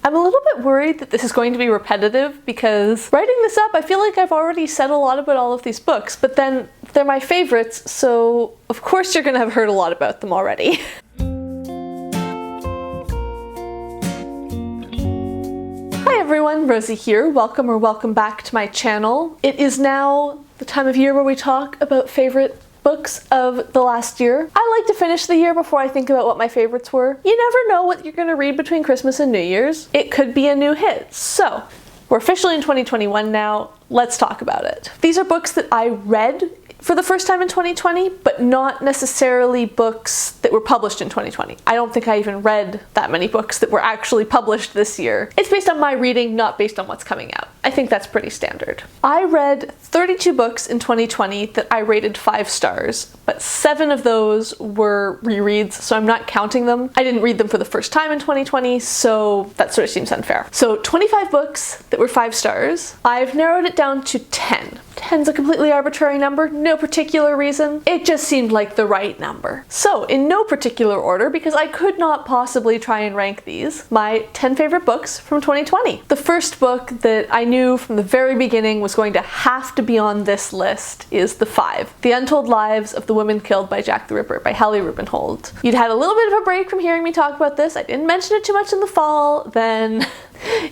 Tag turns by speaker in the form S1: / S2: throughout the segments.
S1: I'm a little bit worried that this is going to be repetitive because writing this up, I feel like I've already said a lot about all of these books, but then they're my favorites, so of course you're gonna have heard a lot about them already. Hi everyone, Rosie here. Welcome or welcome back to my channel. It is now the time of year where we talk about favorite books of the last year. I like to finish the year before I think about what my favorites were. You never know what you're gonna read between Christmas and New Year's. It could be a new hit. So, we're officially in 2021 now. Let's talk about it. These are books that I read for the first time in 2020, but not necessarily books that were published in 2020. I don't think I even read that many books that were actually published this year. It's based on my reading, not based on what's coming out. I think that's pretty standard. I read 32 books in 2020 that I rated 5 stars, but 7 of those were rereads, so I'm not counting them. I didn't read them for the first time in 2020, so that sort of seems unfair. So 25 books that were 5 stars. I've narrowed it down to 10. 10's a completely arbitrary number, no particular reason. It just seemed like the right number. So, in no particular order, because I could not possibly try and rank these, my 10 favorite books from 2020. The first book that I knew from the very beginning was going to have to be on this list is The Five, The Untold Lives of the Women Killed by Jack the Ripper by Hallie Rubenhold. You'd had a little bit of a break from hearing me talk about this. I didn't mention it too much in the fall, then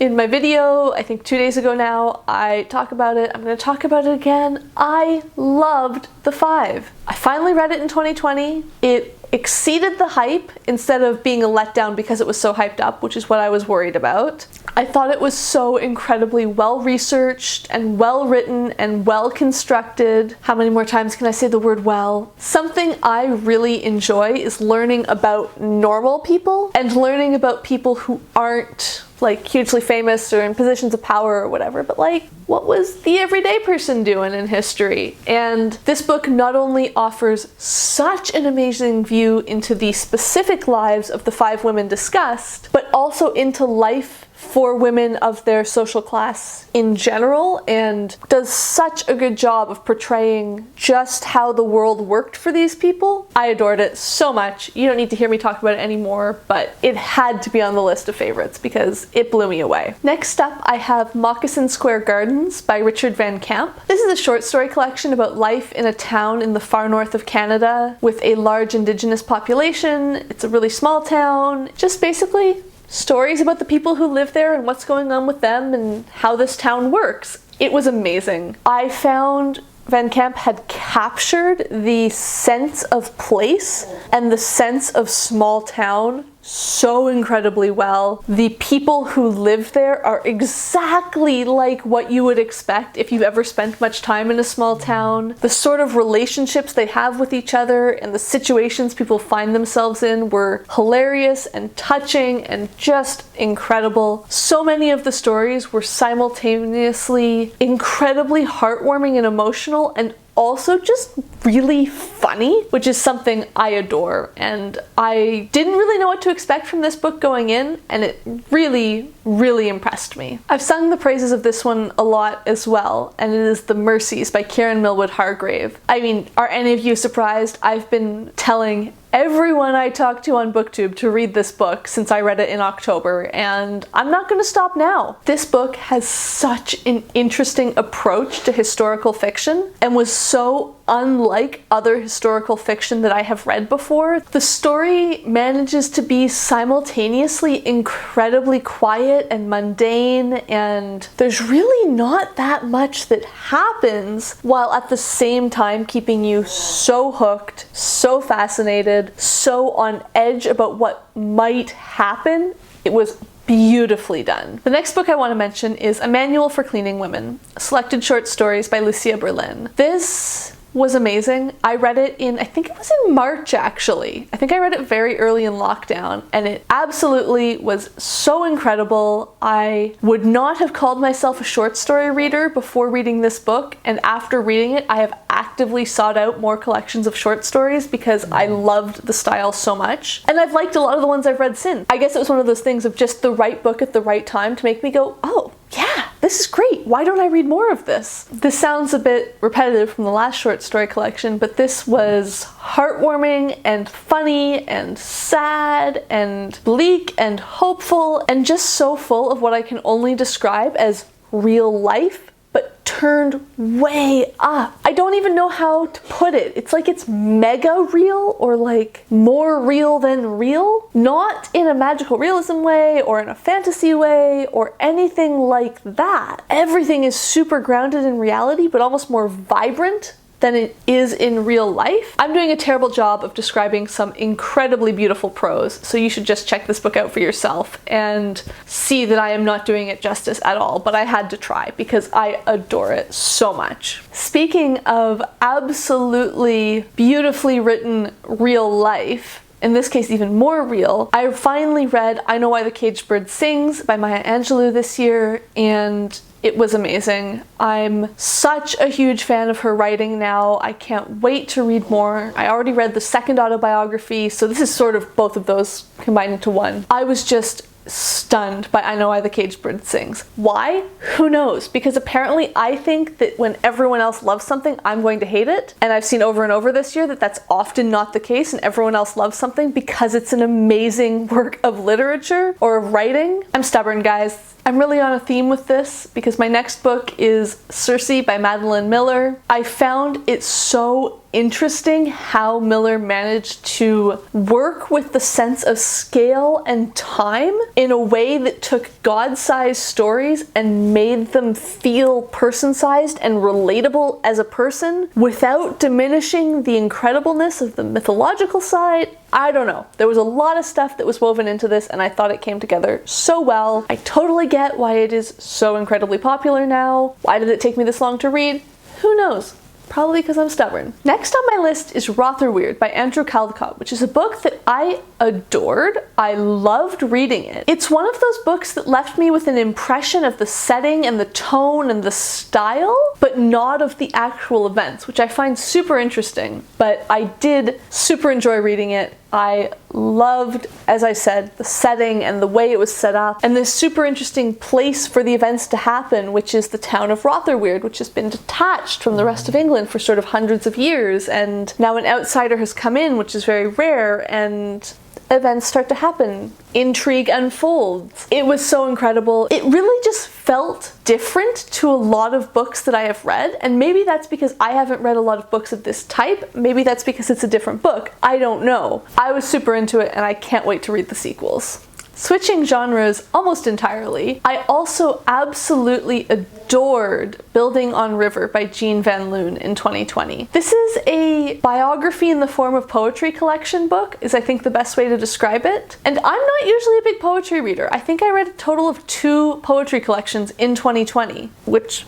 S1: in my video, I think 2 days ago now, I talk about it. I'm going to talk about it again. I loved The Five. I finally read it in 2020. It exceeded the hype instead of being a letdown because it was so hyped up, which is what I was worried about. I thought it was so incredibly well researched and well written and well constructed. How many more times can I say the word well? Something I really enjoy is learning about normal people and learning about people who aren't like hugely famous or in positions of power or whatever, but like, what was the everyday person doing in history? And this book not only offers such an amazing view into the specific lives of the 5 women discussed, but also into life for women of their social class in general, and does such a good job of portraying just how the world worked for these people. I adored it so much. You don't need to hear me talk about it anymore, but it had to be on the list of favorites because it blew me away. Next up, I have Moccasin Square Gardens by Richard Van Camp. This is a short story collection about life in a town in the far north of Canada with a large indigenous population. It's a really small town. Just basically stories about the people who live there and what's going on with them and how this town works. It was amazing. I found Van Camp had captured the sense of place and the sense of small town so incredibly well. The people who live there are exactly like what you would expect if you've ever spent much time in a small town. The sort of relationships they have with each other and the situations people find themselves in were hilarious and touching and just incredible. So many of the stories were simultaneously incredibly heartwarming and emotional, and also just really funny, which is something I adore. And I didn't really know what to expect from this book going in, and it really, really impressed me. I've sung the praises of this one a lot as well, and it is The Mercies by Kiran Millwood Hargrave. I mean, are any of you surprised? I've been telling everyone I talk to on booktube to read this book since I read it in October, and I'm not going to stop now. This book has such an interesting approach to historical fiction and was so unlike other historical fiction that I have read before. The story manages to be simultaneously incredibly quiet and mundane, and there's really not that much that happens, while at the same time keeping you so hooked, so fascinated, so on edge about what might happen. It was beautifully done. The next book I want to mention is A Manual for Cleaning Women, Selected Short Stories by Lucia Berlin. This was amazing. I read it in, I think it was in March actually. I think I read it very early in lockdown, and it absolutely was so incredible. I would not have called myself a short story reader before reading this book, and after reading it I have actively sought out more collections of short stories because I loved the style so much. And I've liked a lot of the ones I've read since. I guess it was one of those things of just the right book at the right time to make me go, oh yeah, this is great. Why don't I read more of this? This sounds a bit repetitive from the last short story collection, but this was heartwarming and funny and sad and bleak and hopeful and just so full of what I can only describe as real life, but turned way up. I don't even know how to put it. It's like it's mega real or like more real than real. Not in a magical realism way or in a fantasy way or anything like that. Everything is super grounded in reality, but almost more vibrant than it is in real life. I'm doing a terrible job of describing some incredibly beautiful prose, so you should just check this book out for yourself and see that I am not doing it justice at all, but I had to try because I adore it so much. Speaking of absolutely beautifully written real life, in this case even more real, I finally read I Know Why the Caged Bird Sings by Maya Angelou this year, and it was amazing. I'm such a huge fan of her writing now. I can't wait to read more. I already read the second autobiography, so this is sort of both of those combined into one. I was just stunned by I Know Why the Caged Bird Sings. Why? Who knows? Because apparently I think that when everyone else loves something, I'm going to hate it. And I've seen over and over this year that that's often not the case and everyone else loves something because it's an amazing work of literature or of writing. I'm stubborn, guys. I'm really on a theme with this because my next book is Circe by Madeline Miller. I found it so interesting how Miller managed to work with the sense of scale and time in a way that took God-sized stories and made them feel person-sized and relatable as a person without diminishing the incredibleness of the mythological side. I don't know. There was a lot of stuff that was woven into this and I thought it came together so well. I totally get why it is so incredibly popular now. Why did it take me this long to read? Who knows? Probably because I'm stubborn. Next on my list is Rotherweird by Andrew Caldecott, which is a book that I adored. I loved reading it. It's one of those books that left me with an impression of the setting and the tone and the style, but not of the actual events, which I find super interesting. But I did super enjoy reading it. I loved, as I said, the setting and the way it was set up, and this super interesting place for the events to happen, which is the town of Rotherweird, which has been detached from the rest of England for sort of hundreds of years, and now an outsider has come in, which is very rare, and events start to happen. Intrigue unfolds. It was so incredible. It really just felt different to a lot of books that I have read, and maybe that's because I haven't read a lot of books of this type. Maybe that's because it's a different book. I don't know. I was super into it and I can't wait to read the sequels. Switching genres almost entirely, I also absolutely adored Building on River by Jean Van Loon in 2020. This is a biography in the form of poetry collection book, is I think the best way to describe it. And I'm not usually a big poetry reader. I think I read a total of 2 poetry collections in 2020,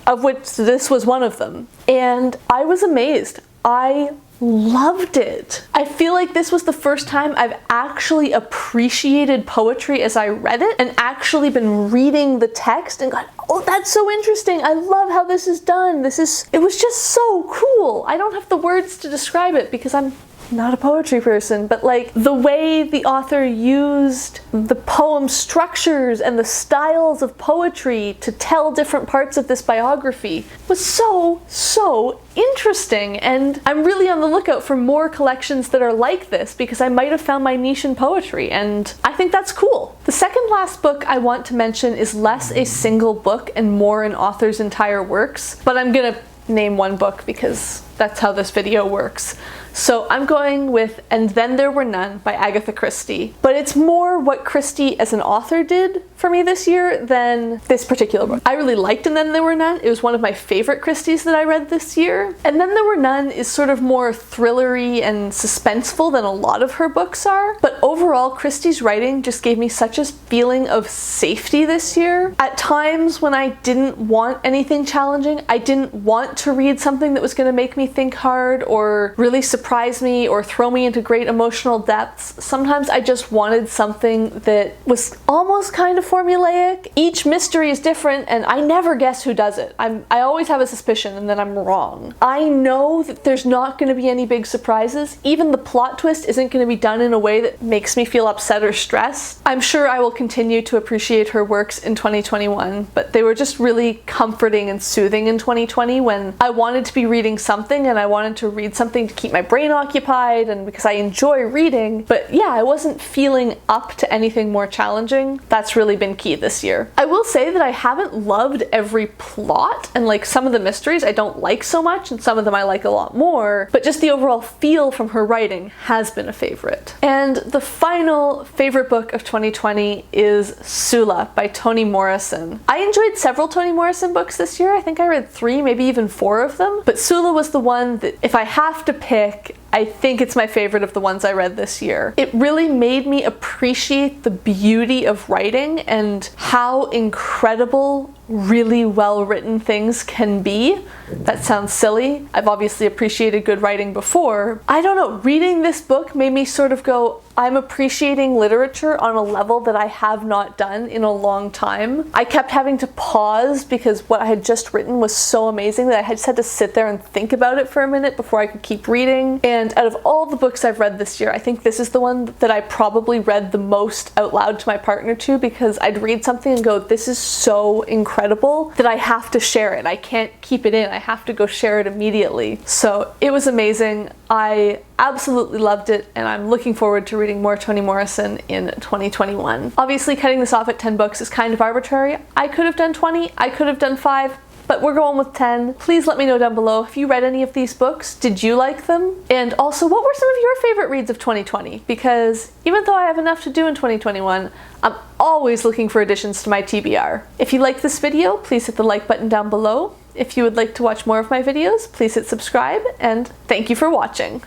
S1: of which this was one of them. And I was amazed. I loved it. I feel like this was the first time I've actually appreciated poetry as I read it and actually been reading the text and gone, oh, that's so interesting. I love how this is done. It was just so cool. I don't have the words to describe it because I'm not a poetry person, but like the way the author used the poem structures and the styles of poetry to tell different parts of this biography was so interesting, and I'm really on the lookout for more collections that are like this because I might have found my niche in poetry, and I think that's cool. The second last book I want to mention is less a single book and more an author's entire works, but I'm gonna name one book because that's how this video works. So I'm going with And Then There Were None by Agatha Christie. But it's more what Christie as an author did for me this year than this particular book. I really liked And Then There Were None. It was one of my favorite Christies that I read this year. And Then There Were None is sort of more thrillery and suspenseful than a lot of her books are. But overall, Christie's writing just gave me such a feeling of safety this year. At times when I didn't want anything challenging, I didn't want to read something that was going to make me think hard or really surprise me or throw me into great emotional depths. Sometimes I just wanted something that was almost kind of formulaic. Each mystery is different and I never guess who does it. I always have a suspicion and then I'm wrong. I know that there's not going to be any big surprises. Even the plot twist isn't going to be done in a way that makes me feel upset or stressed. I'm sure I will continue to appreciate her works in 2021, but they were just really comforting and soothing in 2020 when I wanted to be reading something and I wanted to read something to keep my brain occupied and because I enjoy reading. But yeah, I wasn't feeling up to anything more challenging. That's really been key this year. I will say that I haven't loved every plot, and like some of the mysteries I don't like so much and some of them I like a lot more, but just the overall feel from her writing has been a favorite. And the final favorite book of 2020 is Sula by Toni Morrison. I enjoyed several Toni Morrison books this year. I think I read 3, maybe even 4 of them, but Sula was the one that if I have to pick, I think it's my favorite of the ones I read this year. It really made me appreciate the beauty of writing and how incredible really well written things can be. That sounds silly. I've obviously appreciated good writing before. I don't know, reading this book made me sort of go, I'm appreciating literature on a level that I have not done in a long time. I kept having to pause because what I had just written was so amazing that I just had to sit there and think about it for a minute before I could keep reading. And out of all the books I've read this year, I think this is the one that I probably read the most out loud to my partner too, because I'd read something and go, this is so incredible that I have to share it. I can't keep it in. I have to go share it immediately. So it was amazing. I absolutely loved it, and I'm looking forward to reading more Toni Morrison in 2021. Obviously, cutting this off at 10 books is kind of arbitrary. I could have done 20, I could have done 5, but we're going with 10. Please let me know down below if you read any of these books. Did you like them? And also, what were some of your favorite reads of 2020? Because even though I have enough to do in 2021, I'm always looking for additions to my TBR. If you liked this video, please hit the like button down below. If you would like to watch more of my videos, please hit subscribe, and thank you for watching.